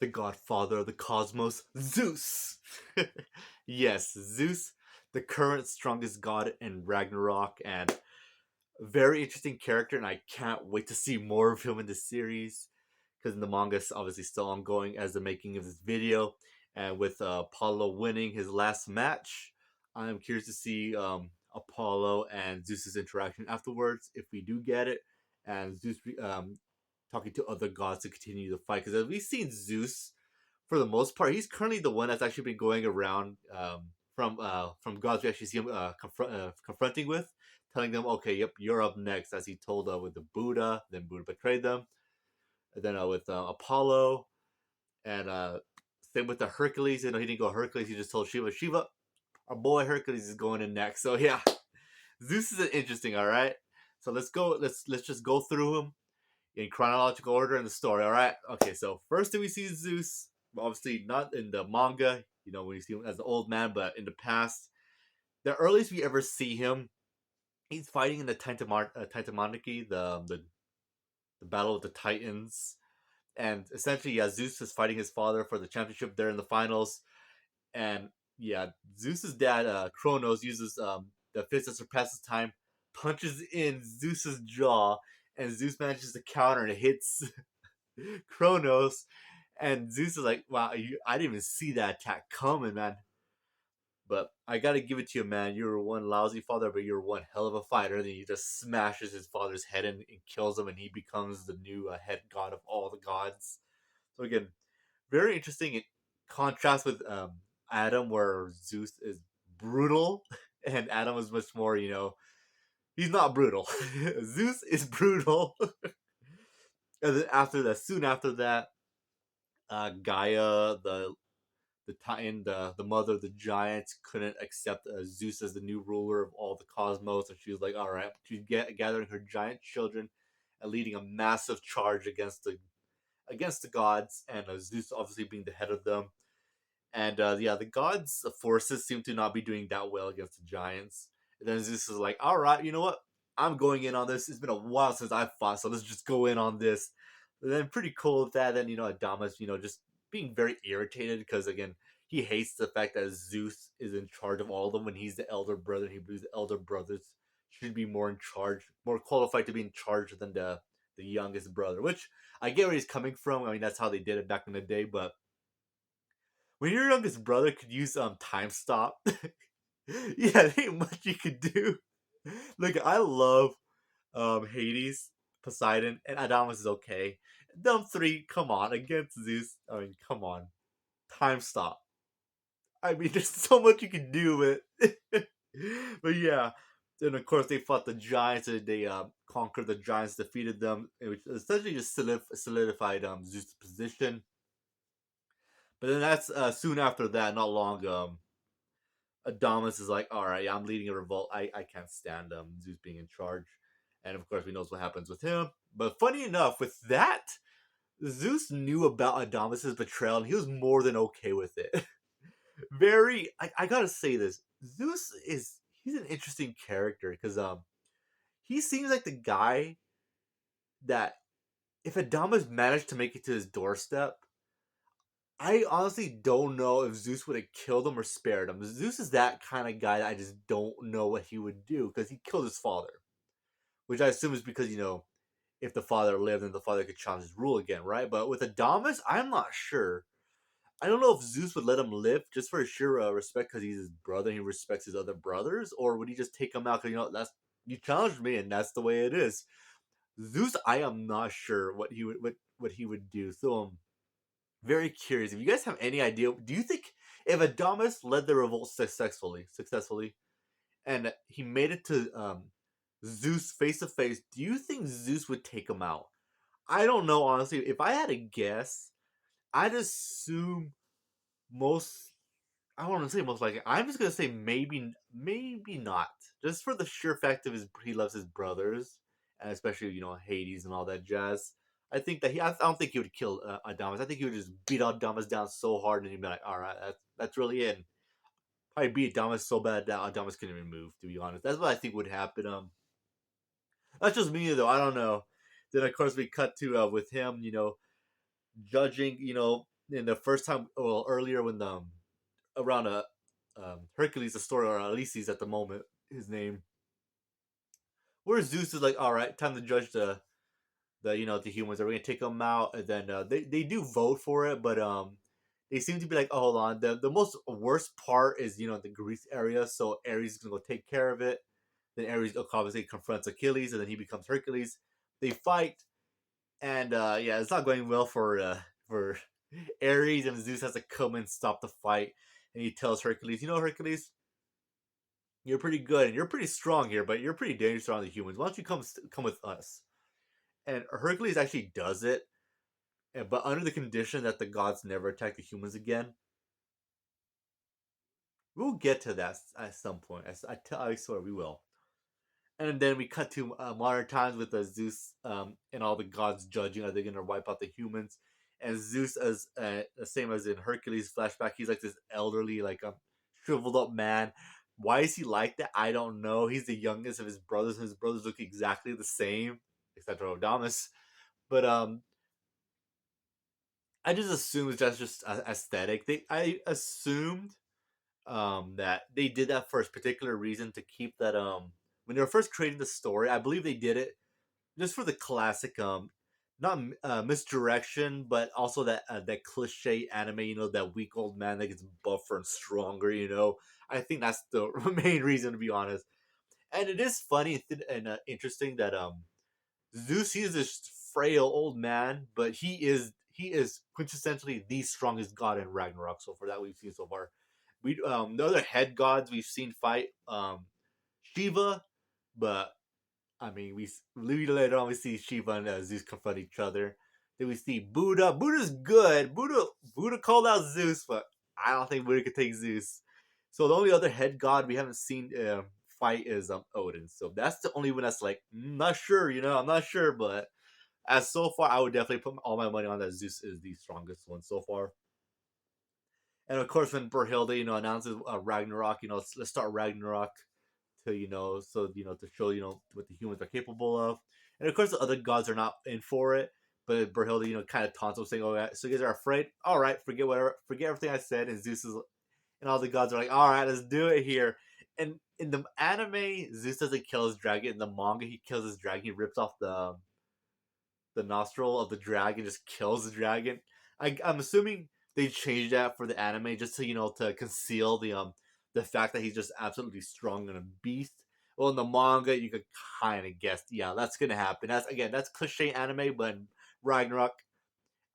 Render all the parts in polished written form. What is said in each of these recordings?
the godfather of the cosmos, Zeus. Yes, Zeus, the current strongest god in Ragnarok, and very interesting character, and I can't wait to see more of him in the series. Because the manga is obviously still ongoing as the making of this video, and with Apollo winning his last match, I'm curious to see Apollo and Zeus's interaction afterwards, if we do get it, and Zeus talking to other gods to continue the fight. Because we've seen Zeus, for the most part, he's currently the one that's actually been going around from gods we actually see him confronting with, telling them, "Okay, yep, you're up next," as he told with the Buddha. Then Buddha betrayed them. And then with Apollo, and same with the Hercules. You know, he didn't go Hercules. He just told Shiva, "Shiva, our boy Hercules is going in next." So yeah, Zeus is interesting. All right, so let's go. Let's just go through him in chronological order in the story. All right. Okay. So first thing we see is Zeus. Obviously not in the manga. You know, when you see him as an old man, but in the past, the earliest we ever see him, he's fighting in the Titamonarchy, the battle of the Titans. And essentially, yeah, Zeus is fighting his father for the championship there in the finals. And yeah, Zeus's dad, Kronos, uses the fist that surpasses time, punches in Zeus's jaw, and Zeus manages to counter and hits Kronos. And Zeus is like, "Wow, I didn't even see that attack coming, man." But I gotta give it to you, man. You're one lousy father, but you're one hell of a fighter. And then he just smashes his father's head and kills him, and he becomes the new head god of all the gods. So again, very interesting in contrast with Adam, where Zeus is brutal, and Adam is much more, he's not brutal. Zeus is brutal. And then soon after that, Gaia, the Titan, the mother of the giants, couldn't accept Zeus as the new ruler of all the cosmos, and she was like, "All right," she's gathering her giant children and leading a massive charge against the gods, and Zeus obviously being the head of them. And yeah, the gods' forces seem to not be doing that well against the giants. And then Zeus is like, "All right, you know what? I'm going in on this. It's been a while since I fought, so let's just go in on this." And then pretty cool with that. Then Adamas, just being very irritated because again, he hates the fact that Zeus is in charge of all of them when he's the elder brother. He believes the elder brothers should be more in charge, more qualified to be in charge than the youngest brother. Which I get where he's coming from. I mean, that's how they did it back in the day, but when your youngest brother could use time stop, yeah, there ain't much you could do. Look, I love Hades, Poseidon, and Adamas is okay. Them three, come on, against Zeus. I mean, come on, time stop. I mean, there's so much you can do with. But yeah, then of course they fought the giants. And they conquered the giants, defeated them, which essentially just solidified Zeus' position. But then that's soon after that, not long. Adamas is like, "All right, yeah, I'm leading a revolt. I can't stand Zeus being in charge," and of course we knows what happens with him. But funny enough, with that, Zeus knew about Adamis's betrayal, and he was more than okay with it. I gotta say this: Zeus he's an interesting character because he seems like the guy that if Adamas managed to make it to his doorstep, I honestly don't know if Zeus would have killed him or spared him. Zeus is that kind of guy that I just don't know what he would do because he killed his father, which I assume is because if the father lived, then the father could challenge his rule again, right? But with Adamas, I'm not sure. I don't know if Zeus would let him live just for sheer respect because he's his brother and he respects his other brothers, or would he just take him out because that's you challenged me and that's the way it is. Zeus, I am not sure what he would do. So very curious. If you guys have any idea, do you think if Adamas led the revolt successfully, and he made it to Zeus face to face, do you think Zeus would take him out? I don't know, honestly. If I had to guess, I'd assume most. I don't want to say most likely. I'm just gonna say maybe not. Just for the sheer fact of he loves his brothers, and especially Hades and all that jazz. I think that I don't think he would kill Adamas. I think he would just beat Adamas down so hard, and he'd be like, "All right, that's really it." And probably beat Adamas so bad that Adamas couldn't even move. To be honest, that's what I think would happen. That's just me though. I don't know. Then of course we cut to with him, judging, in the first time, well, earlier when around Hercules, the story, or at least he's at the moment, his name, where Zeus is like, all right, time to judge the humans. Are we gonna take them out? And then they do vote for it, but they seem to be like, oh, hold on. The most worst part is the Greece area, so Ares is gonna go take care of it. Then Ares obviously confronts Achilles, and then he becomes Hercules. They fight, and yeah, it's not going well for Ares, and Zeus has to come and stop the fight. And he tells Hercules, Hercules, you're pretty good and you're pretty strong here, but you're pretty dangerous around the humans. Why don't you come with us? And Hercules actually does it, but under the condition that the gods never attack the humans again. We'll get to that at some point. I swear we will. And then we cut to modern times with Zeus and all the gods judging, are they going to wipe out the humans? And Zeus, as the same as in Hercules flashback, he's like this elderly, like shriveled up man. Why is he like that? I don't know. He's the youngest of his brothers, and his brothers look exactly the same, except for Odamus. But I just assumed that's just aesthetic. I assumed that they did that for a particular reason to keep that when they were first creating the story. I believe they did it just for the classic not misdirection, but also that cliche anime, that weak old man that gets buffer and stronger. I think that's the main reason, to be honest. And it is funny and interesting that Zeus, he is this frail old man, but he is quintessentially the strongest god in Ragnarok so far that we've seen so far. We the other head gods we've seen fight Shiva, but I mean we later on we see Shiva and Zeus confront each other. Then we see Buddha. Buddha's good. Buddha called out Zeus, but I don't think Buddha could take Zeus. So the only other head god we haven't seen fight is Odin. So that's the only one that's like not sure. I'm not sure, but as so far, I would definitely put all my money on that Zeus is the strongest one so far. And of course, when Berhilde, announces Ragnarok, let's start Ragnarok to to show what the humans are capable of. And of course, the other gods are not in for it. But Berhilde, kind of taunts them, saying, "Oh, yeah, so you guys are afraid? All right, forget everything I said." And Zeus is, and all the gods are like, "All right, let's do it here." And in the anime, Zeus doesn't kill his dragon. In the manga, he kills his dragon. He rips off the nostril of the dragon, just kills the dragon. I'm assuming they changed that for the anime just to to conceal the fact that he's just absolutely strong and a beast. Well, in the manga, you could kind of guess, yeah, that's gonna happen. That's cliche anime, but in Ragnarok,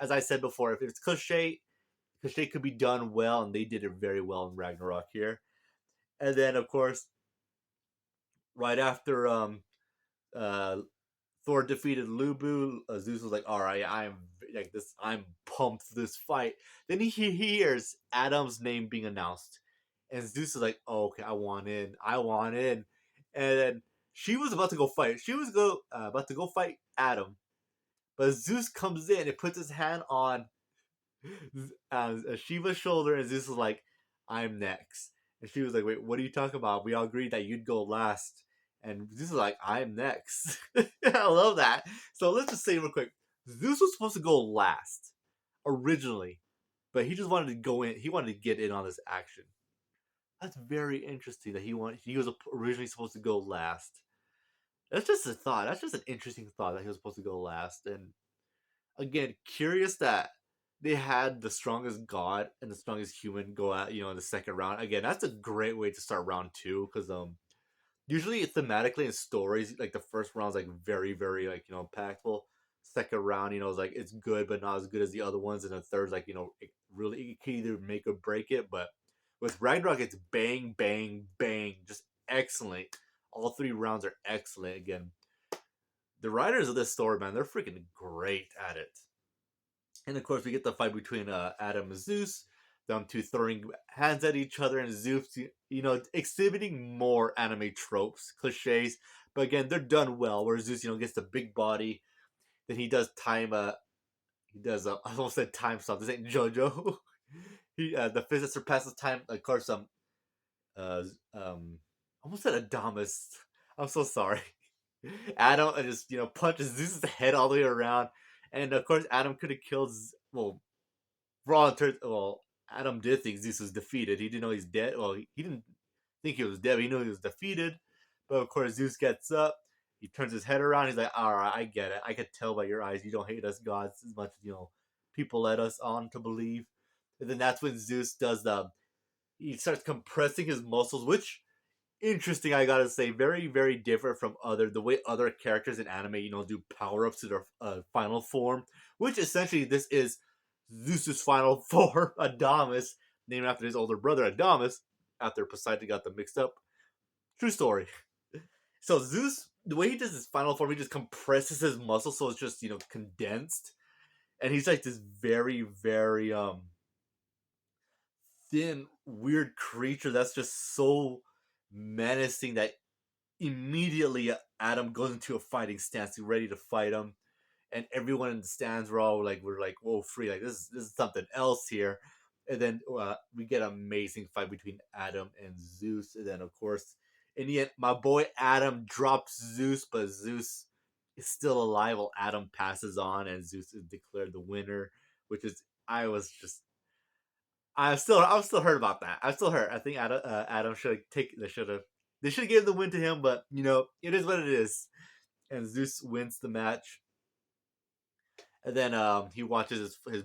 as I said before, if it's cliche could be done well, and they did it very well in Ragnarok here. And then, of course, right after uh Thor defeated Lubu. Zeus was like, "All right, I'm like this. I'm pumped for this fight." Then he hears Adam's name being announced, and Zeus is like, "Oh, okay, I want in. I want in." And then she was about to go fight. She was about to go fight Adam, but Zeus comes in and puts his hand on Shiva's shoulder, and Zeus was like, "I'm next." And she was like, "Wait, what are you talking about? We all agreed that you'd go last." And Zeus was like, "I'm next." I love that. So let's just say real quick, Zeus was supposed to go last originally, but he just wanted to go in. He wanted to get in on this action. That's very interesting that he was originally supposed to go last. That's just a thought. That's just an interesting thought that he was supposed to go last. And again, curious that they had the strongest god and the strongest human go out, in the second round. Again, that's a great way to start round two because usually thematically in stories, like the first round is like very, very like impactful. Second round, is like it's good but not as good as the other ones, and the third's like it can either make or break it. But with Ragnarok, it's bang, bang, bang, just excellent. All three rounds are excellent. Again, the writers of this story, man, they're freaking great at it. And of course, we get the fight between Adam and Zeus, them two throwing hands at each other, and Zeus, exhibiting more anime tropes, cliches. But again, they're done well. Where Zeus, gets the big body, then he does time. He does. I almost said time stop. This ain't JoJo. He the fist that surpasses time. Of course, uh, um, almost said Adamus. I'm so sorry. Adam just punches Zeus's head all the way around, and of course Adam could have killed. Well, for all intents, well, Adam did think Zeus was defeated. He didn't know he's dead. Well, he didn't think he was dead. But he knew he was defeated. But of course, Zeus gets up. He turns his head around. He's like, "All right, I get it. I could tell by your eyes you don't hate us gods as much as people led us on to believe." And then that's when Zeus does the. He starts compressing his muscles, which interesting. I gotta say, very very different from the way other characters in anime do power ups to their final form, which essentially this is Zeus's final form, Adamas, named after his older brother Adamas, after Poseidon got them mixed up. True story. So Zeus, the way he does his final form, he just compresses his muscles so it's just condensed, and he's like this very very thin weird creature that's just so menacing that immediately Adam goes into a fighting stance, ready to fight him, and everyone in the stands we're like, whoa, free, like this is something else here. And then we get an amazing fight between Adam and Zeus, and then of course in the end, my boy Adam drops Zeus, but Zeus is still alive while Adam passes on, and Zeus is declared the winner. Which is, I was just, I'm still hurt about that. I'm still hurt. I think Adam should take, they should have given the win to him, but it is what it is. And Zeus wins the match. And then he watches his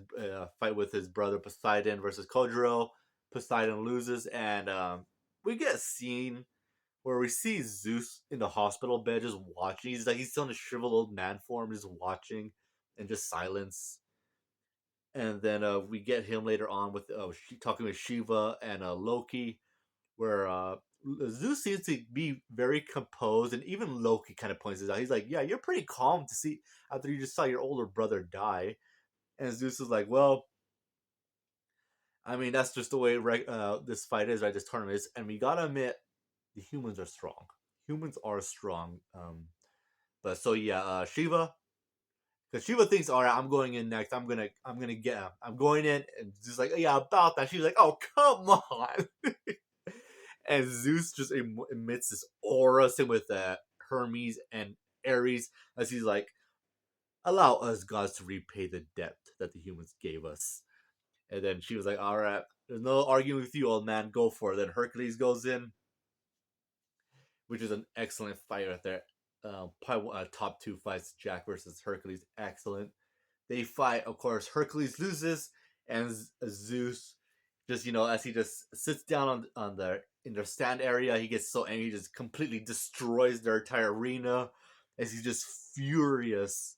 fight with his brother Poseidon versus Kojiro. Poseidon loses, and we get a scene where we see Zeus in the hospital bed just watching. He's still in a shriveled old man form, just watching and just silence. And then we get him later on with talking with Shiva and Loki, where Zeus seems to be very composed, and even Loki kind of points this out. He's like, "Yeah, you're pretty calm to see after you just saw your older brother die." And Zeus is like, "Well, I mean, that's just the way this fight is, right? This tournament is, and we gotta admit, the humans are strong. Humans are strong. But so yeah, Shiva, because Shiva thinks, all right, I'm going in next. I'm gonna get him. I'm going in, and Zeus like, oh, yeah, about that. She's like, oh, come on. And Zeus just emits this aura, same with Hermes and Ares, as he's like, allow us gods to repay the debt that the humans gave us. And then she was like, all right, there's no arguing with you, old man. Go for it. Then Hercules goes in, which is an excellent fight right there. Probably top two fights, Jack versus Hercules, excellent. They fight, of course. Hercules loses, and Zeus, just as he just sits down on the in their stand area, he gets so angry, he just completely destroys their entire arena, as he's just furious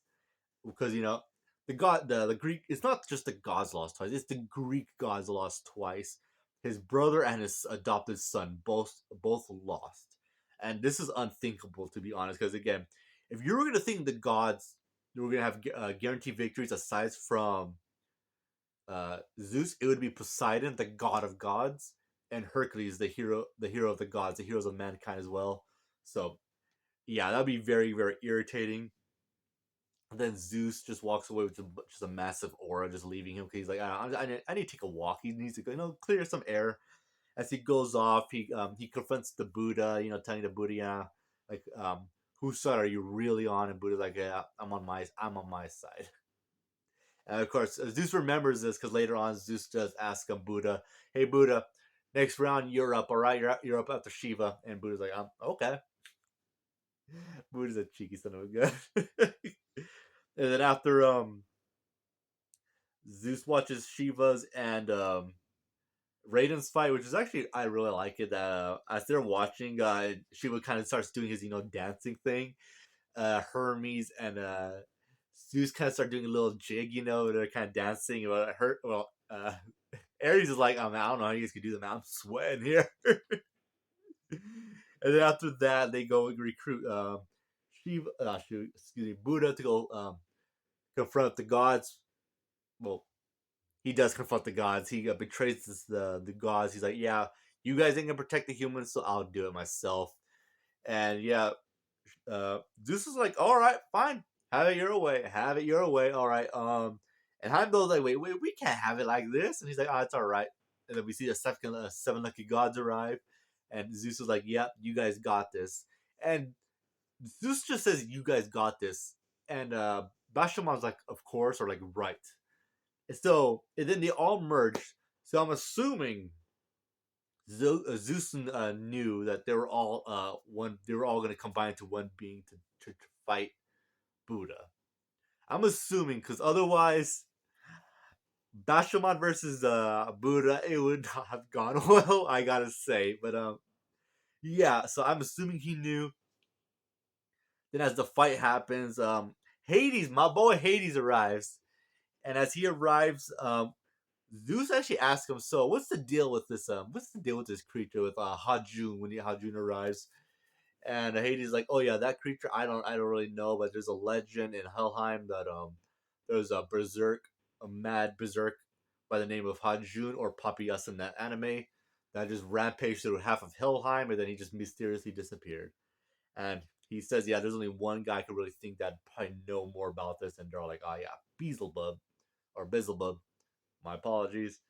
because the Greek. It's not just the gods lost twice; it's the Greek gods lost twice. His brother and his adopted son both lost, and this is unthinkable, to be honest. Because again, if you were going to think the gods were going to have guaranteed victories aside from Zeus, it would be Poseidon, the god of gods, and Hercules, the hero of the gods, the heroes of mankind as well. So yeah, that'd be very very irritating. And then Zeus just walks away with just a massive aura, just leaving him because he's like, I need to take a walk. He needs to go, clear some air. As he goes off, he confronts the Buddha, telling the Buddha, yeah, like, whose side are you really on? And Buddha's like, yeah, I'm on my side. And of course, Zeus remembers this because later on, Zeus does ask him, Buddha, hey Buddha, next round you're up, all right? You're up after Shiva. And Buddha's like, okay. Buddha's a cheeky son of a gun. And then after Zeus watches Shiva's and Raiden's fight, which is actually, I really like it. That as they're watching, Shiva kind of starts doing his dancing thing. Hermes and Zeus kind of start doing a little jig. They're kind of dancing. Ares is like, oh man, I don't know how you guys can do that, man. I'm sweating here. And then after that, they go and recruit Shiva, Buddha to go confront the gods. Well, he does confront the gods. He betrays the gods. He's like, yeah, you guys ain't gonna protect the humans, so I'll do it myself. And yeah, Zeus is like, all right, fine, have it your way, have it your way. All right. And Heimdall's like, wait, we can't have it like this. And he's like, oh, it's all right. And then we see the seven lucky gods arrive, and Zeus is like, yep, you guys got this. And Zeus just says, you guys got this. And Bashamon's like, of course, or like, right. And then they all merged. So I'm assuming Zeus knew that they were all one. They were all going to combine into one being to fight Buddha. I'm assuming because otherwise, Bashamon versus Buddha, it would not have gone well. I gotta say, but yeah. So I'm assuming he knew. Then as the fight happens, Hades, my boy Hades arrives, and as he arrives, Zeus actually asks him, "So, what's the deal with this? What's the deal with this creature with Hajun when Hajun arrives?" And Hades is like, "Oh yeah, that creature. I don't really know, but there's a legend in Helheim that there's a mad berserk by the name of Hajun or Papayas in that anime that just rampaged through half of Helheim, and then he just mysteriously disappeared." And he says, "Yeah, there's only one guy who really think that probably know more about this," and they're all like, "Oh yeah, Beelzebub or Bizzlebub." My apologies.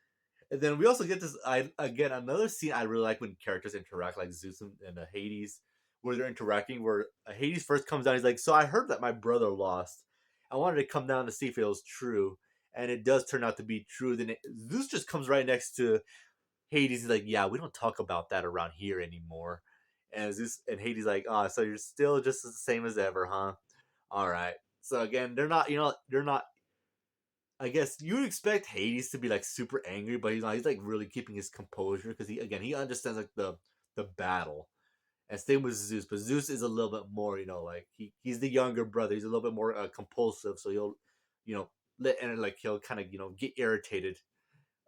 And then we also get this. I again another scene I really like when characters interact, like Zeus and Hades, where they're interacting. Where Hades first comes down, he's like, "So I heard that my brother lost. I wanted to come down to see if it was true, and it does turn out to be true." Zeus just comes right next to Hades. He's like, "Yeah, we don't talk about that around here anymore." And Zeus and Hades like, "Oh, so you're still just the same as ever, huh? All right." So again, they're not. I guess you would expect Hades to be like super angry, but he's not. He's like really keeping his composure because he understands like the battle. And same with Zeus, but Zeus is a little bit more, like he's the younger brother. He's a little bit more compulsive, so he'll, you know, he'll kind of get irritated.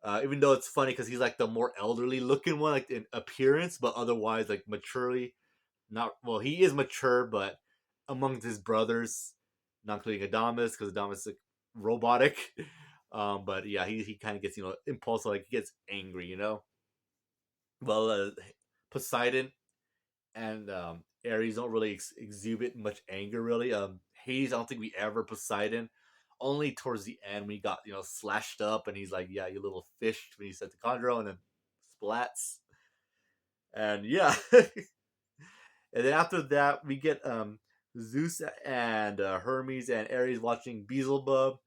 Even though it's funny because he's like the more elderly looking one, like in appearance, but otherwise like maturely not. Well, he is mature, but among his brothers, not including Adamas, because Adamas is like robotic. But yeah, he kind of gets impulsive, like he gets angry. Well, Poseidon and Ares don't really exhibit much anger, really. Hades, I don't think we ever Poseidon. Only towards the end, we got slashed up, and he's like, "Yeah, you little fish," when he said to Chondro, and then splats, and yeah. And then after that, we get Zeus and Hermes and Ares watching Beelzebub,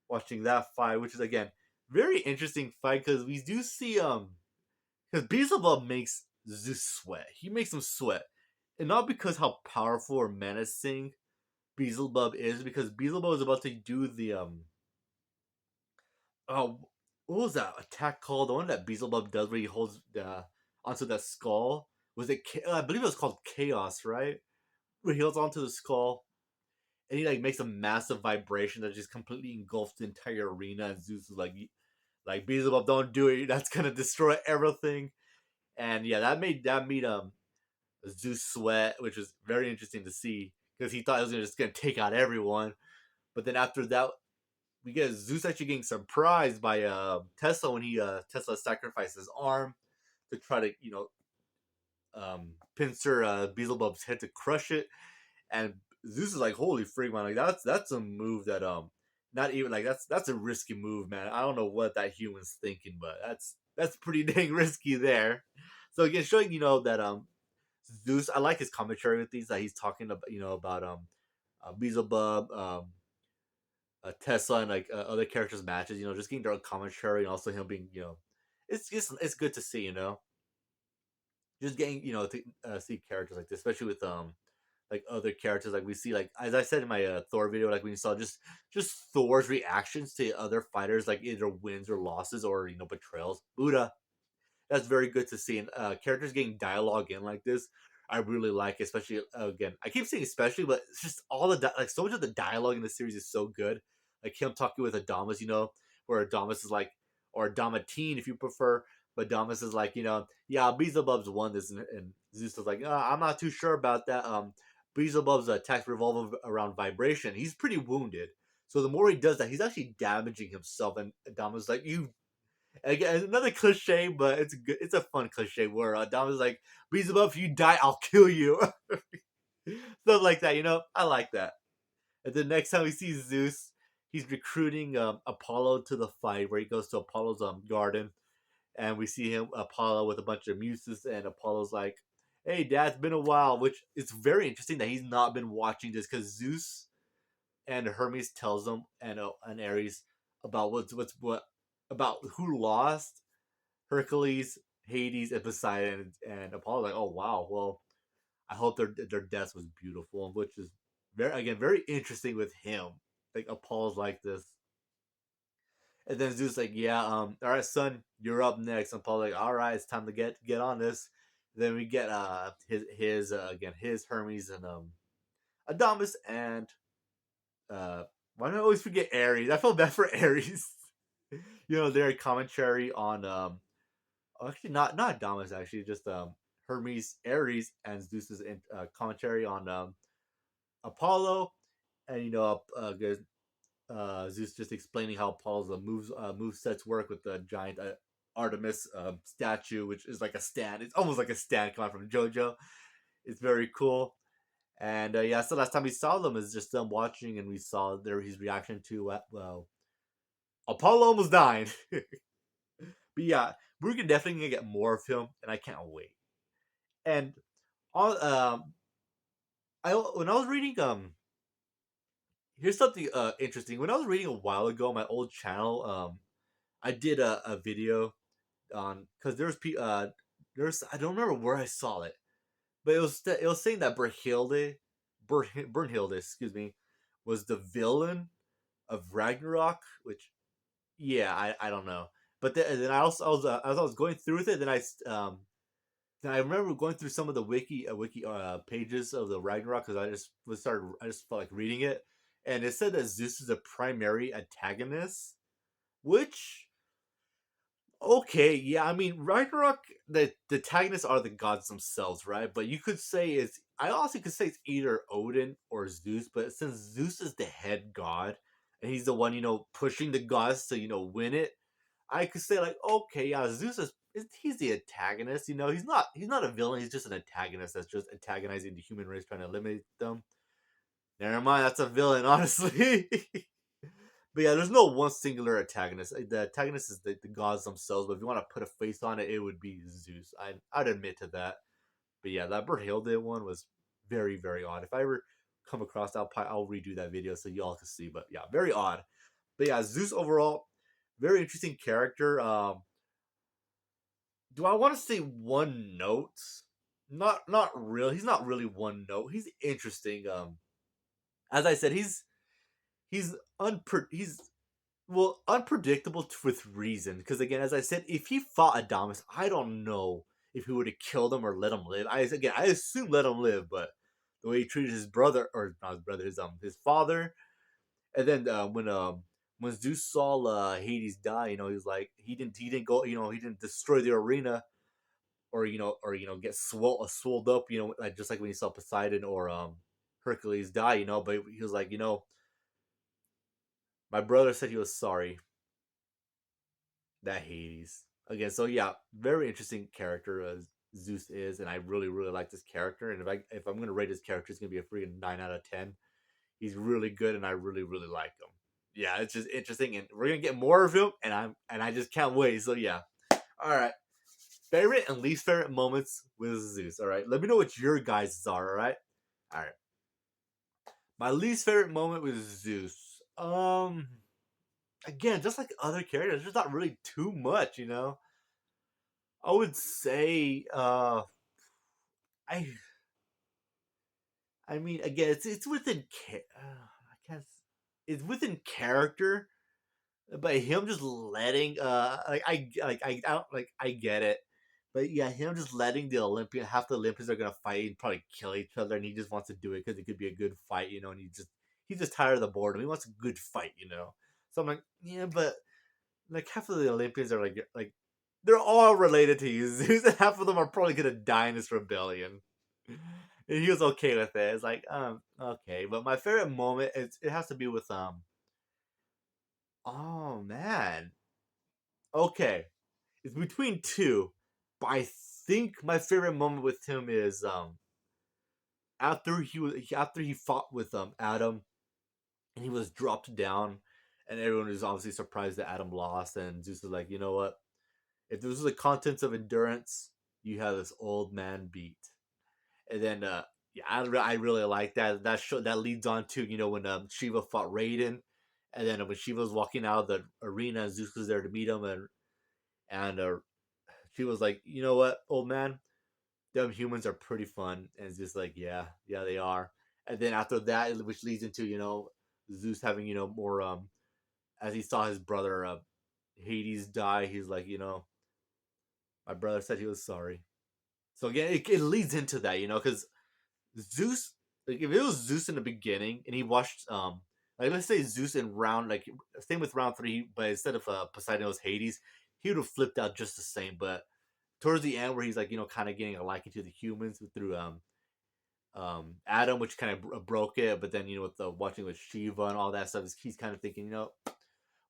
watching that fight, which is again very interesting fight because we do see because Beelzebub makes Zeus sweat. He makes him sweat, and not because how powerful or menacing Beelzebub is, because Beelzebub is about to do the oh, what was that attack called? The one that Beelzebub does where he holds onto that skull. Was it? I believe it was called Chaos, right? Where he holds onto the skull and he like makes a massive vibration that just completely engulfs the entire arena. And Zeus is like Beelzebub, don't do it. That's gonna destroy everything. And yeah, that made Zeus sweat, which was very interesting to see because he thought it was just gonna take out everyone. But then after that, we get Zeus actually getting surprised by Tesla when he Tesla sacrificed his arm to try to pincer Beelzebub's head to crush it. And Zeus is like, "Holy freak, man! Like that's a move that not even like that's a risky move, man. I don't know what that human's thinking, but that's pretty dang risky there." So again, showing that Zeus, I like his commentary with these that he's talking about about Beelzebub, Tesla, and like other characters' matches. Just getting their own commentary and also him being it's good to see. Just getting to see characters like this, especially with like other characters like we see like as I said in my Thor video, like when you saw just Thor's reactions to other fighters, like either wins or losses or betrayals. Buddha, that's very good to see, and characters getting dialogue in like this I really like, especially again I keep saying especially, but it's just all like so much of the dialogue in the series is so good, like him talking with Adamas, where Adamas is like, or Adamatine if you prefer, but Adamas is like, yeah, Beelzebub's won this, and Zeus is like, I'm not too sure about that. Beelzebub's attacks revolve around vibration. He's pretty wounded, so the more he does that, he's actually damaging himself. And Adamas is like, you again, another cliche, but it's good. It's a fun cliche where Dom is like, Beelzebub, if you die, I'll kill you. Stuff like that, I like that. And then next time we see Zeus, he's recruiting Apollo to the fight where he goes to Apollo's garden. And we see him, Apollo, with a bunch of muses. And Apollo's like, "Hey, Dad, it's been a while," which is very interesting that he's not been watching this because Zeus and Hermes tells him, and Ares, about what about who lost Hercules, Hades, and Poseidon, and Apollo. Like, oh wow, well, I hope their death was beautiful, which is very interesting with him. Like Apollo's like this, and then Zeus like, yeah, all right, son, you're up next. And Apollo's like, all right, it's time to get on this. Then we get his again his Hermes and Adamas and why do I always forget Ares? I feel bad for Ares. Their commentary on actually not Adamas actually just Hermes, Ares, and Zeus's commentary on Apollo, and Zeus just explaining how Apollo's move sets work with the giant Artemis statue, which is like a stand. It's almost like a stand coming from JoJo. It's very cool. And yeah, so last time we saw them is just them watching, and we saw his reaction to well, Apollo almost dying. But yeah, we're definitely gonna get more of him, and I can't wait. And all I when I was reading here's something interesting. When I was reading a while ago on my old channel, I did a video on because there's I don't remember where I saw it, but it was saying that Brunhilde, excuse me, was the villain of Ragnarok, which yeah, I don't know. But then I also as I was going through with it, then I remember going through some of the wiki pages of the Ragnarok because I just felt like reading it, and it said that Zeus is a primary antagonist, which okay, yeah, I mean Ragnarok, the antagonists are the gods themselves, right? But you could say it's I also could say it's either Odin or Zeus, but since Zeus is the head god and he's the one pushing the gods to win it, I could say like okay, yeah, Zeus he's the antagonist. He's not a villain. He's just an antagonist that's just antagonizing the human race, trying to eliminate them. Never mind, that's a villain, honestly. But yeah, there's no one singular antagonist. The antagonist is the gods themselves. But if you want to put a face on it, it would be Zeus. I'd admit to that. But yeah, that Brunhilde one was very very odd. If I ever come across, I'll redo that video so y'all can see. But yeah, very odd. But yeah, Zeus overall, very interesting character. Do I want to say one note? Not real. He's not really one note. He's interesting. As I said, he's he's unpredictable with reason. Because again, as I said, if he fought Adamas, I don't know if he would have killed him or let him live. I assume let him live, but the way he treated his brother or not his brother, his father, and then when Zeus saw Hades die, he was like he didn't go, he didn't destroy the arena get swolled up, like just like when you saw Poseidon or Hercules die, but he was like, my brother said he was sorry that Hades again. So yeah, very interesting character as Zeus is, and I really really like this character. And if I'm gonna rate his character, it's gonna be a freaking 9 out of 10. He's really good, and I really really like him. Yeah, it's just interesting, and we're gonna get more of him, and I just can't wait. So yeah, all right. Favorite and least favorite moments with Zeus. All right, let me know what your guys are. All right. My least favorite moment with Zeus. Again, just like other characters, there's not really too much. I would say, I, I mean, again, it's within, I guess, it's within character, but him just letting, I don't I get it, but yeah, him just letting half the Olympians are gonna fight and probably kill each other, and he just wants to do it because it could be a good fight. And he's just tired of the boredom. He wants a good fight. So I'm like, yeah, but like half of the Olympians are like they're all related to you. Zeus, and half of them are probably gonna die in this rebellion. And he was okay with it. It's like, okay. But my favorite moment it has to be with oh man. Okay. It's between two. But I think my favorite moment with him is after he fought with Adam and he was dropped down and everyone was obviously surprised that Adam lost and Zeus was like, you know what? If this was the contents of endurance, you have this old man beat. And then yeah, I really like that. That leads on to when Shiva fought Raiden, And then when Shiva was walking out of the arena, Zeus was there to meet him, and she was like, "You know what, old man? Them humans are pretty fun." And it's just like, yeah, yeah, they are. And then after that, which leads into Zeus having more as he saw his brother Hades die, he's like, my brother said he was sorry. So again, it leads into that, because Zeus, like if it was Zeus in the beginning and he watched like let's say Zeus in round like same with round three, but instead of Poseidon it was Hades, he would have flipped out just the same. But towards the end where he's like kind of getting a liking to the humans through Adam, which kind of broke it, but then with the watching with Shiva and all that stuff, he's kind of thinking,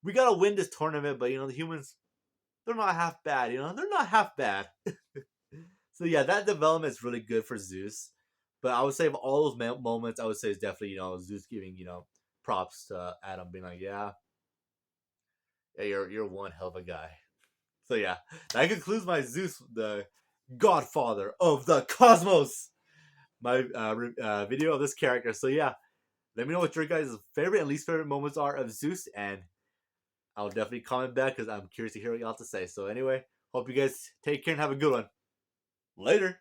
we gotta win this tournament, but the humans, they're not half bad, they're not half bad. So yeah, that development is really good for Zeus. But I would say of all those moments, I would say it's definitely Zeus giving props to Adam, being like, yeah, you're one hell of a guy. So yeah, that concludes my Zeus, the Godfather of the Cosmos, my video of this character. So yeah, let me know what your guys' favorite and least favorite moments are of Zeus, and I'll definitely comment back because I'm curious to hear what y'all have to say. So anyway, hope you guys take care and have a good one. Later.